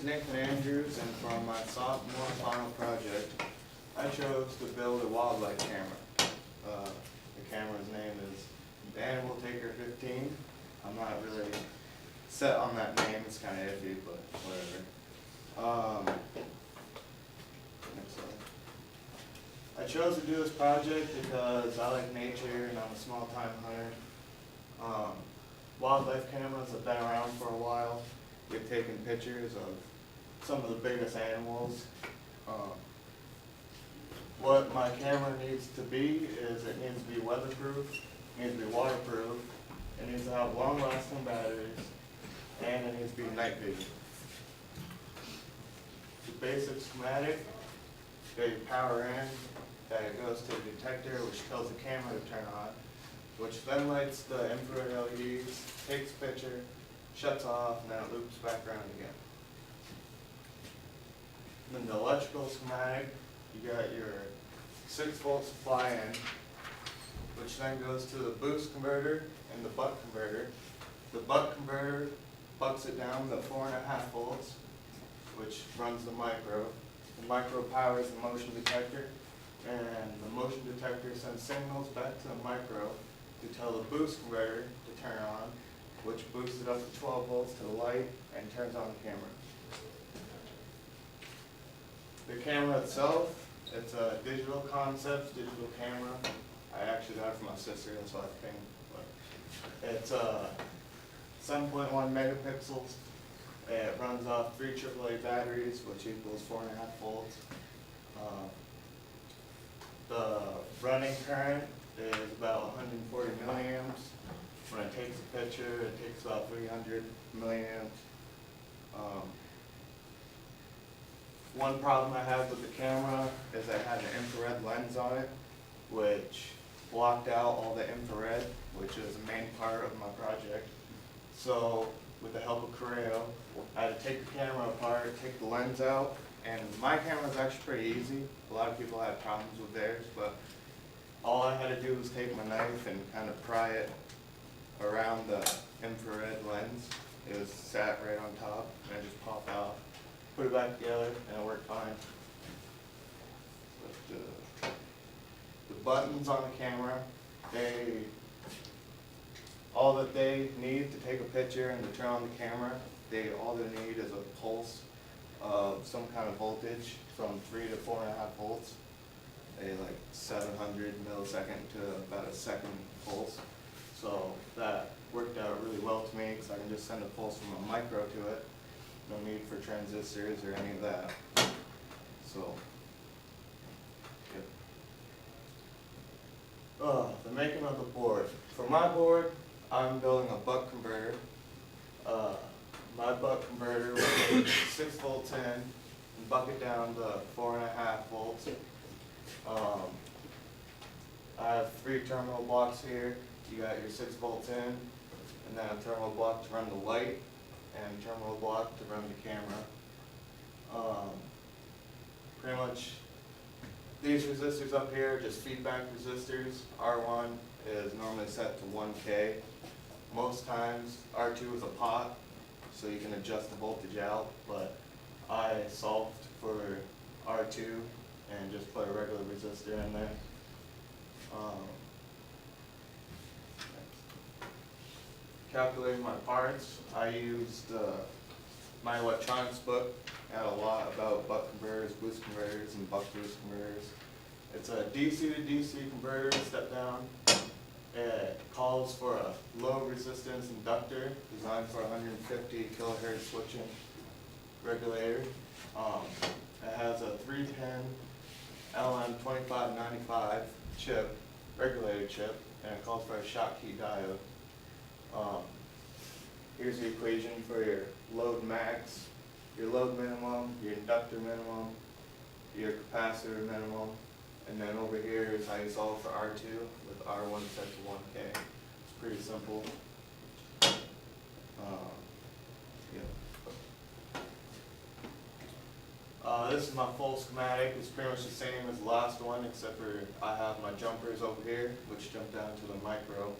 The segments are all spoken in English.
name's Nathan Andrews, and for my sophomore final project, I chose to build a wildlife camera. The camera's name is Animal Taker 15. I'm not really set on that name, it's kind of iffy, but whatever. Next slide. I chose to do this project because I like nature and I'm a small-time hunter. Wildlife cameras have been around for a while. We've taken pictures of some of the biggest animals. What my camera needs to be is it needs to be weatherproof, it needs to be waterproof, it needs to have long-lasting batteries, and it needs to be night vision. The basic schematic, you power in, that it goes to the detector, which tells the camera to turn on, which then lights the infrared LEDs, takes a picture, shuts off, and then it loops back around again. Then the electrical schematic, you got your 6-volt supply in, which then goes to the boost converter and the buck converter. The buck converter bucks it down to 4.5 volts, which runs the micro. The micro powers the motion detector, and the motion detector sends signals back to the micro to tell the boost converter to turn on, which boosts it up to 12 volts to the light and turns on the camera. The camera itself, it's a Digital Concepts digital camera. I actually got it from my sister, that's why I think. But it's 7.1 megapixels. It runs off 3 AAA batteries, which equals 4.5 volts. The running current is about 140 milliamps. When it takes a picture, it takes about 300 milliamps. One problem I had with the camera is I had an infrared lens on it, which blocked out all the infrared, which is the main part of my project. So, with the help of Creo, I had to take the camera apart, take the lens out, and my camera is actually pretty easy. A lot of people had problems with theirs, but all I had to do was take my knife and kind of pry it around the infrared lens. It was sat right on top, and I just popped out, put it back together, and it worked fine. But, the buttons on the camera, all that they need to take a picture and to turn on the camera, all they need is a pulse of some kind of voltage from 3 to 4.5 volts, like 700 millisecond to about a second pulse. So that worked out really well to me because I can just send a pulse from a micro to it. No need for transistors or any of that. So, yep. The making of the board. For my board, I'm building a buck converter. My buck converter will take 6 volts in and buck it down to 4.5 volts. I have 3 terminal blocks here. You got your 6 volts in, and then a terminal block to run the light, and a terminal block to run the camera. Pretty much, these resistors up here are just feedback resistors. R1 is normally set to 1K. Most times, R2 is a pot, so you can adjust the voltage out, but I solved for R2 and just put a regular resistor in there. Calculating my parts, I used my electronics book. It had a lot about buck converters, boost converters, and buck boost converters. It's a DC to DC converter, step down. It calls for a low resistance inductor designed for 150 kilohertz switching regulator. It has a 3-pin LM2595 chip, regulator chip, and it calls for a Schottky diode. Here's the equation for your load max, your load minimum, your inductor minimum, your capacitor minimum, and then over here is how you solve for R2 with R1 set to 1K. It's pretty simple. This is my full schematic. It's pretty much the same as the last one, except for I have my jumpers over here, which jump down to the micro.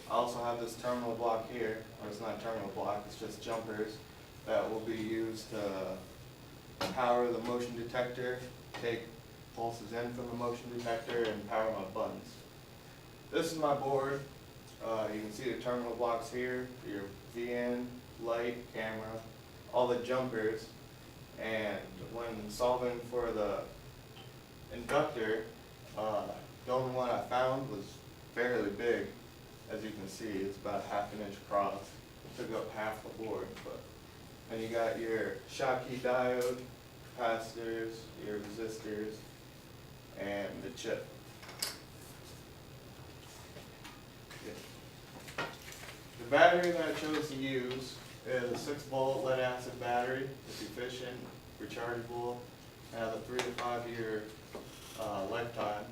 I also have this terminal block here, or it's not a terminal block, it's just jumpers. that will be used to power the motion detector, take pulses in from the motion detector, and power my buttons. This is my board. You can see the terminal blocks here, your VN, light, camera, all the jumpers. And when solving for the inductor, the only one I found was fairly big. As you can see, it's about 1/2 inch across. It took up half the board. And you got your Schottky diode, capacitors, your resistors, and the chip. The battery that I chose to use is a 6-volt lead acid battery. It's efficient, rechargeable, and has a 3 to 5 year lifetime.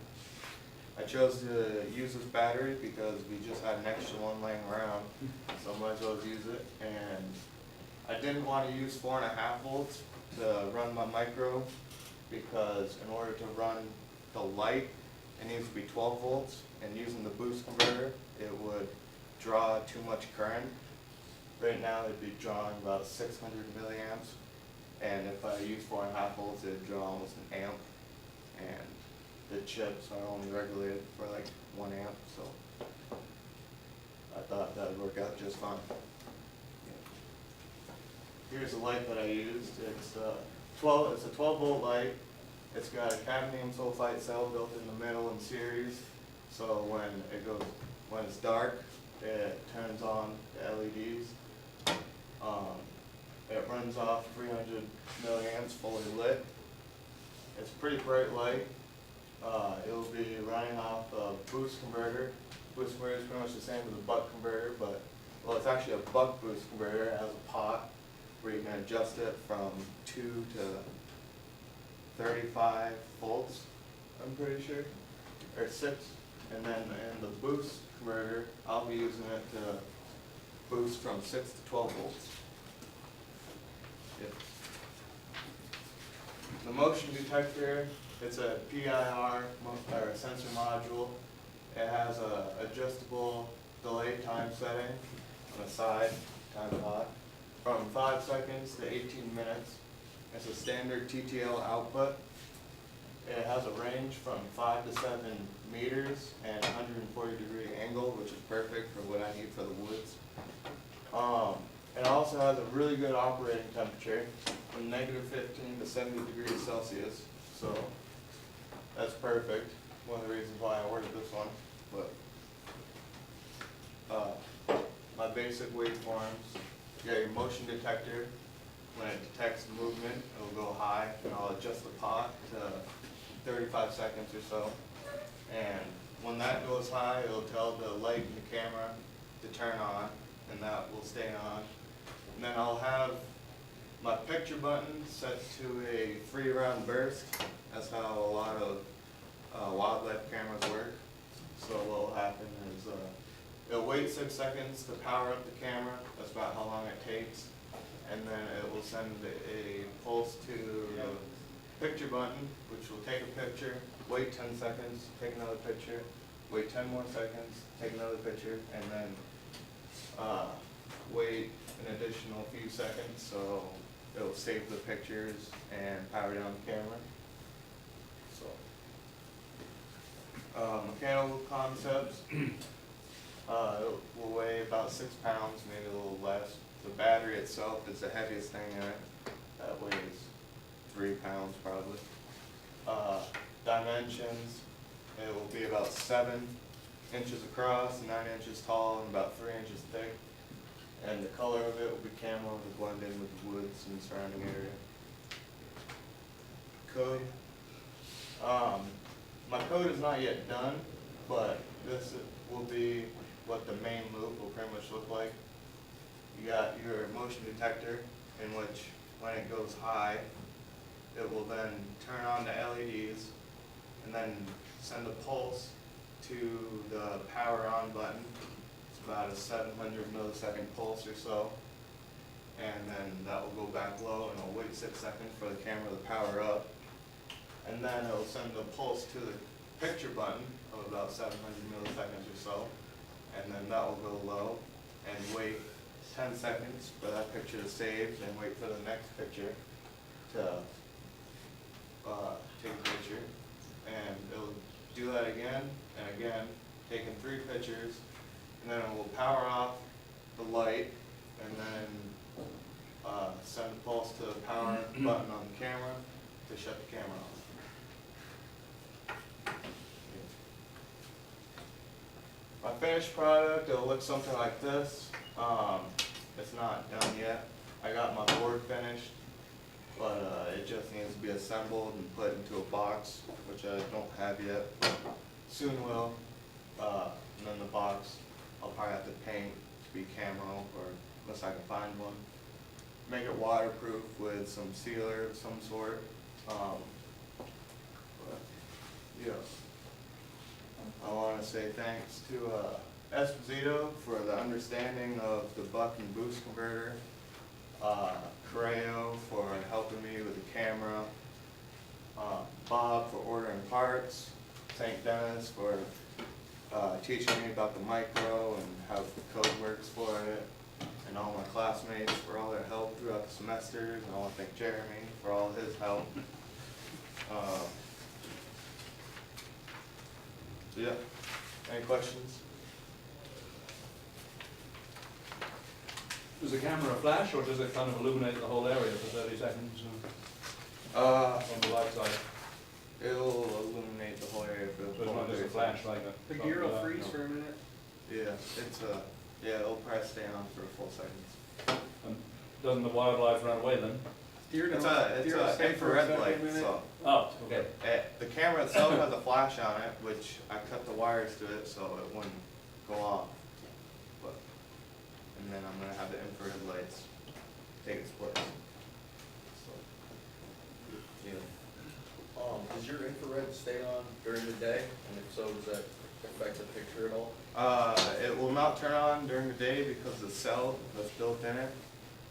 I chose to use this battery because we just had an extra one laying around, so I might as well use it. And I didn't want to use 4.5 volts to run my micro, because in order to run the light, it needs to be 12 volts, and using the boost converter, it would draw too much current. Right now it'd be drawing about 600 milliamps, and if I use 4.5 volts, it'd draw almost an amp. And the chips are only regulated for like 1 amp, so I thought that would work out just fine. Here's the light that I used. It's a 12 volt light. It's got a cadmium sulfide cell built in the middle in series, so when it's dark, it turns on the LEDs. It runs off 300 milliamps fully lit. It's a pretty bright light. It will be running off a boost converter. Boost converter is pretty much the same as a buck converter, but, well, it's actually a buck boost converter. It has a pot where you can adjust it from 2 to 35 volts, I'm pretty sure, or 6. And then in the boost converter, I'll be using it to boost from 6 to 12 volts. Yep. The motion detector, it's a PIR or a sensor module. It has a adjustable delay time setting on the side, time clock, from 5 seconds to 18 minutes. It's a standard TTL output. It has a range from 5 to 7 meters and 140-degree angle, which is perfect for what I need for the woods. It also has a really good operating temperature, from -15 to 70 degrees Celsius. So that's perfect. One of the reasons why I ordered this one. But my basic waveforms, you got your motion detector. When it detects movement, it'll go high, and I'll adjust the pot to 35 seconds or so. And when that goes high, it'll tell the light in the camera to turn on, and that will stay on. And then I'll have my picture button set to a 3-round burst. That's how a lot of wildlife cameras work. So what will happen is it'll wait 6 seconds to power up the camera. That's about how long it takes. And then it will send a pulse to the picture button, which will take a picture, wait 10 seconds, take another picture, wait 10 more seconds, take another picture, and then wait an additional few seconds, so it'll save the pictures and power down the camera. So, mechanical concepts, it will weigh about 6 pounds, maybe a little less. The battery itself is the heaviest thing in it. That weighs 3 pounds probably. Dimensions, it will be about 7 inches across, 9 inches tall, and about 3 inches thick. And the color of it will be camo to blend in with the woods and surrounding area. Code. My code is not yet done, but this will be what the main loop will pretty much look like. You got your motion detector, in which when it goes high, it will then turn on the LEDs and then send a pulse to the power on button. It's about a 700 millisecond pulse or so. And then that will go back low, and it'll wait 6 seconds for the camera to power up. And then it'll send a pulse to the picture button of about 700 milliseconds or so. And then that will go low and wait 10 seconds for that picture to save and wait for the next picture to take a picture. And it'll do that again and again, taking 3 pictures, and then it will power off the light and then send a pulse to the power button on the camera to shut the camera off. My finished product, it'll look something like this. It's not done yet. I got my board finished, but it just needs to be assembled and put into a box, which I don't have yet. Soon will. And then the box, I'll probably have to paint to be camo, or unless I can find one. Make it waterproof with some sealer of some sort. But, yeah. I want to say thanks to Esposito for the understanding of the buck and boost converter, Correo for helping me with the camera, Bob for ordering parts, St. Dennis for teaching me about the micro and how the code works for it, and all my classmates for all their help throughout the semesters, and I want to thank Jeremy for all his help. So yeah, any questions? Does the camera flash, or does it kind of illuminate the whole area for 30 seconds on the light side? It'll illuminate the whole area. So it's not just a flash like a... The gear will freeze for a minute. Yeah, it's yeah, it'll probably stay on for a full second. And doesn't the wildlife run away then? It's a infrared light, so. Oh, okay. The camera itself has a flash on it, which I cut the wires to it so it wouldn't go off. But, and then I'm gonna have the infrared lights take its place. So, yeah. Does your infrared stay on during the day? And if so, does that affect the picture at all? It will not turn on during the day because the cell that's built in it,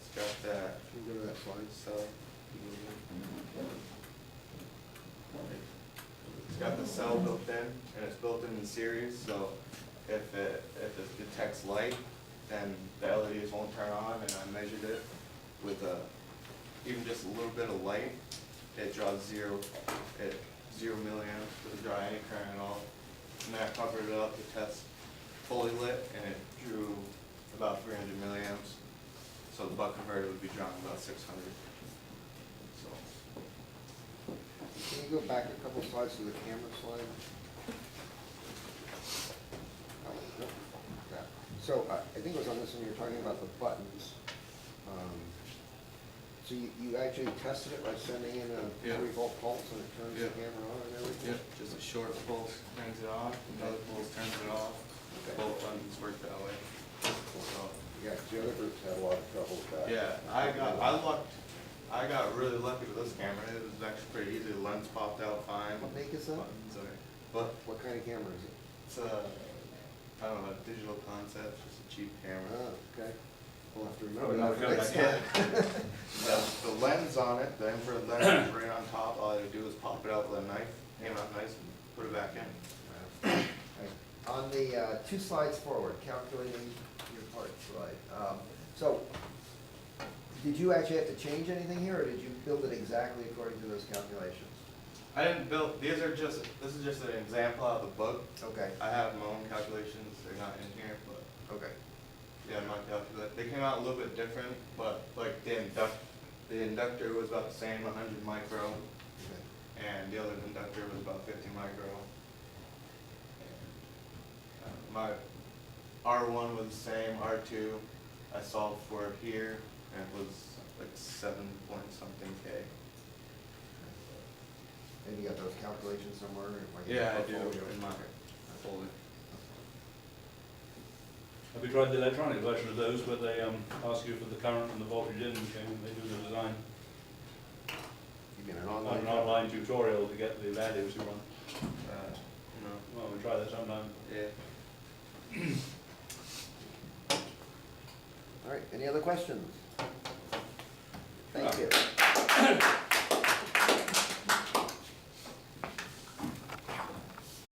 it's got that. Can you go to that slide? Cell. It's got the cell built in, and it's built in series, so if it detects light, then the LEDs won't turn on, and I measured it with even just a little bit of light, it draws 0 milliamps, doesn't draw any current at all. And then I covered it up to test fully lit, and it drew about 300 milliamps, so the buck converter would be drawing about 600. So. Can you go back a couple slides to the camera slide? Oh, no, that. So I think it was on this one you were talking about the buttons. So you actually tested it by sending in a 3-volt pulse and it turns the camera on and everything? Yep, just a short pulse turns it on, another pulse turns it off. Okay. Both buttons work that way. So, Yeah, 'cause the other groups had a lot of trouble with that. yeah, I got really lucky with this camera. It was actually pretty easy. The lens popped out fine. What make is that? Buttons are, but What kind of camera is it? it's a, I don't know, a digital concept, just a cheap camera. Oh, okay. We'll have to Oh, remember no, that. good. next Yeah. time. The lens on it, the infrared lens is right on top. All I had to do was pop it out with a knife, came out nice, and put it back in. Right. On the 2 slides forward, calculating your parts slide. So, did you actually have to change anything here, or did you build it exactly according to those calculations? I didn't build, this is just an example out of the book. Okay, I have my own calculations, they're not in here, but okay. yeah, my they came out a little bit different, but like the inductor was about the same, 100 micro, Okay. and the other inductor was about 50 micro. And, my R1 was the same, R2, I solved for it here, and it was like 7 point something K. And you got those calculations somewhere? like in Yeah, your I do, portfolio? in my Okay. folder. Have you tried the electronic version of those where they ask you for the current and the voltage in and they do the design? You mean an I have online? an online tutorial to get the values you want. No, Well, we'll try that sometime. yeah. All right, any other questions? Thank No. you.